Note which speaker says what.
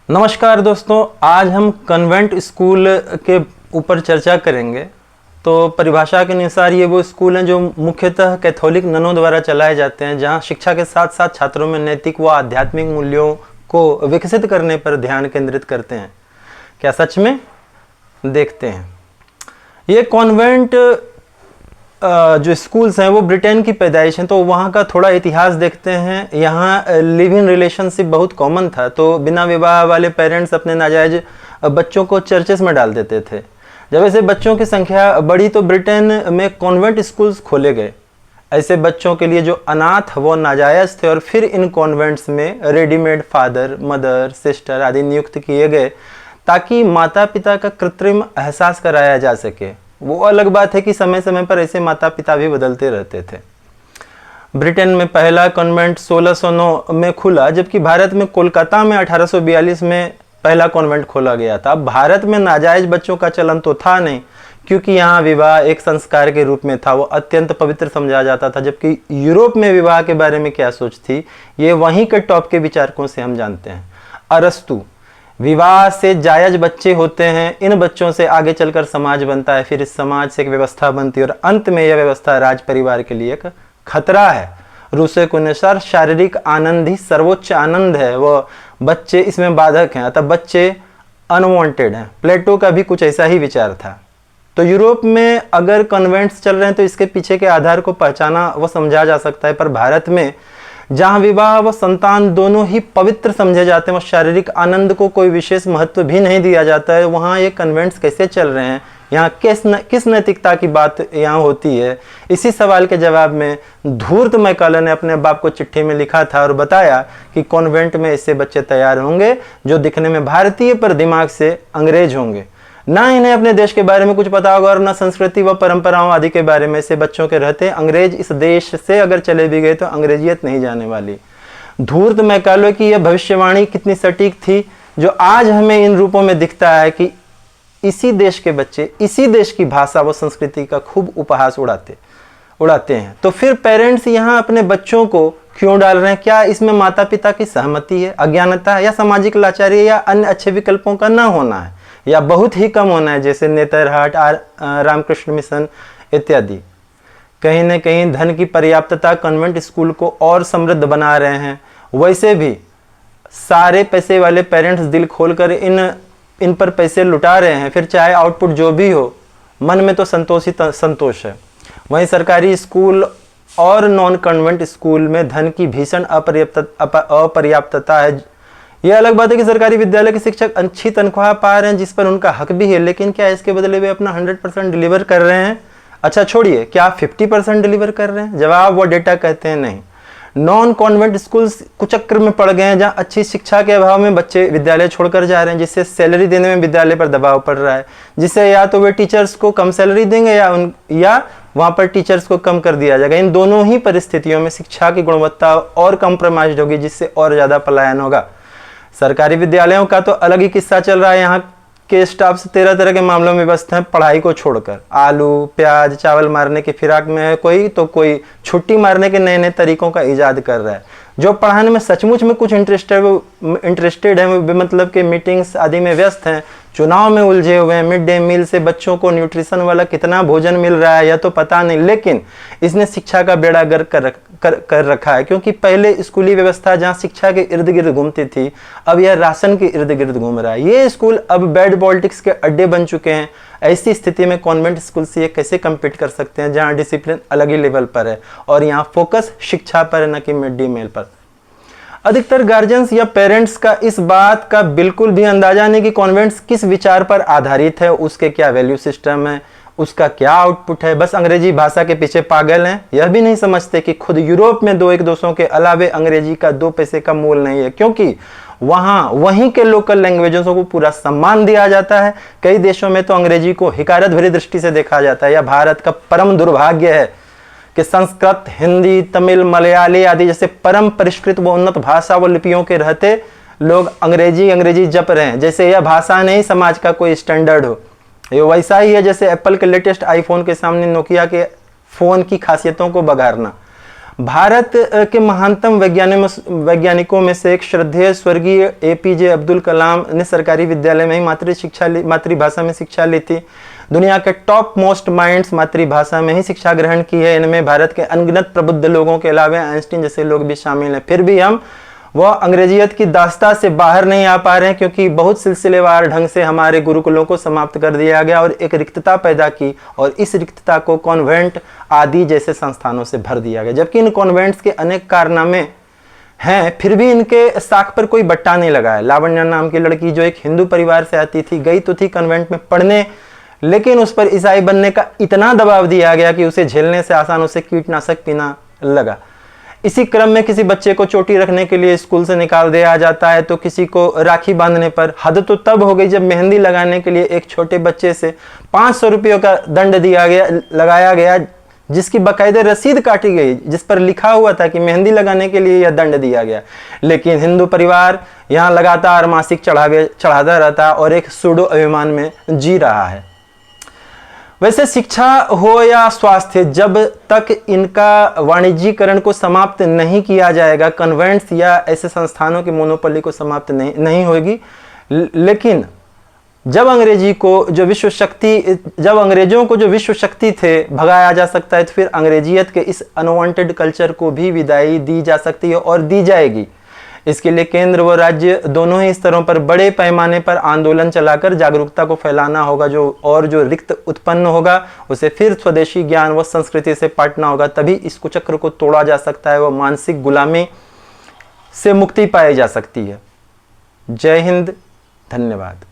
Speaker 1: नमस्कार दोस्तों, आज हम कन्वेंट स्कूल के ऊपर चर्चा करेंगे। तो परिभाषा के अनुसार ये वो स्कूल हैं जो मुख्यतः कैथोलिक ननों द्वारा चलाए जाते हैं, जहां शिक्षा के साथ साथ छात्रों में नैतिक व आध्यात्मिक मूल्यों को विकसित करने पर ध्यान केंद्रित करते हैं। क्या सच में? देखते हैं। ये कॉन्वेंट जो स्कूल्स हैं वो ब्रिटेन की पैदाइश हैं, तो वहाँ का थोड़ा इतिहास देखते हैं। यहाँ लिव इन रिलेशनशिप बहुत कॉमन था, तो बिना विवाह वाले पेरेंट्स अपने नाजायज बच्चों को चर्चेस में डाल देते थे। जब ऐसे बच्चों की संख्या बढ़ी तो ब्रिटेन में कॉन्वेंट स्कूल्स खोले गए। ऐसे बच्चों के लिए जो अनाथ वो नाजायज थे, और फिर इन कॉन्वेंट्स में रेडीमेड फादर, मदर, सिस्टर आदि नियुक्त किए गए ताकि माता पिता का कृत्रिम एहसास कराया जा सके। वो अलग बात है कि समय समय पर ऐसे माता पिता भी बदलते रहते थे। ब्रिटेन में पहला कॉन्वेंट 1609 में खुला, जबकि भारत में कोलकाता में 1842 में पहला कॉन्वेंट खोला गया था। अब भारत में नाजायज बच्चों का चलन तो था नहीं, क्योंकि यहाँ विवाह एक संस्कार के रूप में था, वो अत्यंत पवित्र समझा जाता था। जबकि यूरोप में विवाह के बारे में क्या सोच थी, ये वहीं के टॉप के विचारकों से हम जानते हैं। अरस्तु, विवाह से जायज बच्चे होते हैं, इन बच्चों से आगे चलकर समाज बनता है, फिर इस समाज से एक व्यवस्था बनती है, और अंत में यह व्यवस्था राज परिवार के लिए एक खतरा है। रूसो के अनुसार शारीरिक आनंद ही सर्वोच्च आनंद है, वह बच्चे इसमें बाधक हैं, अतः बच्चे अनवांटेड हैं। प्लेटो का भी कुछ ऐसा ही विचार था। तो यूरोप में अगर कन्वेंट्स चल रहे हैं तो इसके पीछे के आधार को पहचाना व समझा जा सकता है, पर भारत में जहां विवाह व संतान दोनों ही पवित्र समझे जाते हैं और शारीरिक आनंद को कोई विशेष महत्व भी नहीं दिया जाता है, वहां ये कन्वेंट्स कैसे चल रहे हैं? यहाँ किस नैतिकता की बात यहाँ होती है? इसी सवाल के जवाब में धूर्त मैकाले ने अपने बाप को चिट्ठी में लिखा था और बताया कि कॉन्वेंट में ऐसे बच्चे तैयार होंगे जो दिखने में भारतीय पर दिमाग से अंग्रेज होंगे। ना इन्हें अपने देश के बारे में कुछ पता होगा और न संस्कृति व परंपराओं आदि के बारे में। से बच्चों के रहते अंग्रेज इस देश से अगर चले भी गए तो अंग्रेजियत नहीं जाने वाली। धूर्त मैकाले की यह भविष्यवाणी कितनी सटीक थी, जो आज हमें इन रूपों में दिखता है कि इसी देश के बच्चे इसी देश की भाषा व संस्कृति का खूब उपहास उड़ाते हैं। तो फिर पेरेंट्स यहाँ अपने बच्चों को क्यों डाल रहे हैं? क्या इसमें माता पिता की सहमति है, अज्ञानता है, या सामाजिक लाचारी, या अन्य अच्छे विकल्पों का न होना है, या बहुत ही कम होना है, जैसे नेतरहाट, रामकृष्ण मिशन इत्यादि? कहीं न कहीं धन की पर्याप्तता कन्वेंट स्कूल को और समृद्ध बना रहे हैं। वैसे भी सारे पैसे वाले पेरेंट्स दिल खोलकर इन पर पैसे लुटा रहे हैं, फिर चाहे आउटपुट जो भी हो, मन में तो संतोष है। वहीं सरकारी स्कूल और नॉन कन्वेंट स्कूल में धन की भीषण अपर्याप्तता है। यह अलग बात है कि सरकारी विद्यालय के शिक्षक अच्छी तनख्वाह पा रहे हैं, जिस पर उनका हक भी है, लेकिन क्या इसके बदले वे अपना 100% डिलीवर कर रहे हैं? अच्छा छोड़िए, क्या 50% डिलीवर कर रहे हैं? जवाब वो डेटा कहते हैं नहीं। नॉन कॉन्वेंट स्कूल्स कुचक्र में पड़ गए हैं, जहां अच्छी शिक्षा के अभाव में बच्चे विद्यालय छोड़कर जा रहे हैं, जिससे सैलरी देने में विद्यालय पर दबाव पड़ रहा है, जिससे या तो वे टीचर्स को कम सैलरी देंगे या वहां पर टीचर्स को कम कर दिया जाएगा। इन दोनों ही परिस्थितियों में शिक्षा की गुणवत्ता और कम्प्रोमाइज होगी, जिससे और ज्यादा पलायन होगा। सरकारी विद्यालयों का तो अलग ही किस्सा चल रहा है। यहाँ के स्टाफ से 13 तरह के मामलों में व्यस्त हैं, पढ़ाई को छोड़कर। आलू प्याज चावल मारने की फिराक में है कोई, तो कोई छुट्टी मारने के नए नए तरीकों का इजाद कर रहा है। जो पढ़ाने में सचमुच में कुछ इंटरेस्टेड है, वे मतलब के मीटिंग्स आदि में व्यस्त हैं, चुनाव में उलझे हुए हैं। मिड डे मील से बच्चों को न्यूट्रिशन वाला कितना भोजन मिल रहा है यह तो पता नहीं, लेकिन इसने शिक्षा का बेड़ा गर्क कर रखा है। क्योंकि पहले स्कूली व्यवस्था जहाँ शिक्षा के इर्द गिर्द घूमती थी, अब यह राशन के इर्द गिर्द घूम रहा है। ये स्कूल अब बैड पॉलिटिक्स के अड्डे बन चुके हैं। ऐसी स्थिति में कॉन्वेंट स्कूल से ये कैसे कम्पीट कर सकते हैं, जहाँ डिसिप्लिन अलग ही लेवल पर है और यहाँ फोकस शिक्षा पर है, न कि मिड डे मील पर। अधिकतर गार्जियंस या पेरेंट्स का इस बात का बिल्कुल भी अंदाजा नहीं कि कॉन्वेंट्स किस विचार पर आधारित है, उसके क्या वैल्यू सिस्टम है, उसका क्या आउटपुट है। बस अंग्रेजी भाषा के पीछे पागल हैं। यह भी नहीं समझते कि खुद यूरोप में एक दोषों के अलावे अंग्रेजी का 2 पैसे का मूल नहीं है, क्योंकि वहीं के लोकल लैंग्वेजों को पूरा सम्मान दिया जाता है। कई देशों में तो अंग्रेजी को हिकारत भरी दृष्टि से देखा जाता है। यह भारत का परम दुर्भाग्य है कि संस्कृत, हिंदी, तमिल, मलयाली आदि जैसे परम परिष्कृत व उन्नत भाषा व लिपियों के रहते लोग अंग्रेजी जप रहे हैं, जैसे यह भाषा नहीं समाज का कोई स्टैंडर्ड हो। ये वैसा ही है जैसे एप्पल के लेटेस्ट आईफोन के सामने नोकिया के फोन की खासियतों को बघारना। भारत के महानतम वैज्ञानिकों में से एक श्रद्धेय स्वर्गीय एपीजे अब्दुल कलाम ने सरकारी विद्यालय में ही मातृभाषा में शिक्षा ली थी। दुनिया के टॉप मोस्ट माइंड्स मातृभाषा में ही शिक्षा ग्रहण की है। इनमें भारत के अनगिनत प्रबुद्ध लोगों के अलावा आइंस्टीन जैसे लोग भी शामिल हैं। फिर भी हम वह अंग्रेजियत की दास्ता से बाहर नहीं आ पा रहे हैं, क्योंकि बहुत सिलसिलेवार ढंग से हमारे गुरुकुलों को समाप्त कर दिया गया और एक रिक्तता पैदा की, और इस रिक्तता को कॉन्वेंट आदि जैसे संस्थानों से भर दिया गया। जबकि इन कॉन्वेंट्स के अनेक कारनामे हैं, फिर भी इनके साख पर कोई बट्टा नहीं लगा है। लावण्या नाम की लड़की जो एक हिंदू परिवार से आती थी, गई तो थी कन्वेंट में पढ़ने, लेकिन उस पर ईसाई बनने का इतना दबाव दिया गया कि उसे झेलने से आसान उसे कीटनाशक पीना लगा। इसी क्रम में किसी बच्चे को चोटी रखने के लिए स्कूल से निकाल दिया जाता है, तो किसी को राखी बांधने पर। हद तो तब हो गई जब मेहंदी लगाने के लिए एक छोटे बच्चे से 500 रुपयों का दंड लगाया गया, जिसकी बाकायदे रसीद काटी गई, जिस पर लिखा हुआ था कि मेहंदी लगाने के लिए यह दंड दिया गया। लेकिन हिंदू परिवार यहाँ लगातार मासिक चढ़ाता रहता और एक सूडो अभिमान में जी रहा है। वैसे शिक्षा हो या स्वास्थ्य, जब तक इनका वाणिज्यीकरण को समाप्त नहीं किया जाएगा, कन्वेंट्स या ऐसे संस्थानों की मोनोपोली को समाप्त नहीं होगी। लेकिन जब अंग्रेजों को जो विश्व शक्ति थे भगाया जा सकता है, तो फिर अंग्रेजियत के इस अनवांटेड कल्चर को भी विदाई दी जा सकती है और दी जाएगी। इसके लिए केंद्र व राज्य दोनों ही स्तरों पर बड़े पैमाने पर आंदोलन चलाकर जागरूकता को फैलाना होगा। जो रिक्त उत्पन्न होगा उसे फिर स्वदेशी ज्ञान व संस्कृति से पाटना होगा, तभी इस कुचक्र को तोड़ा जा सकता है व मानसिक गुलामी से मुक्ति पाई जा सकती है। जय हिंद, धन्यवाद।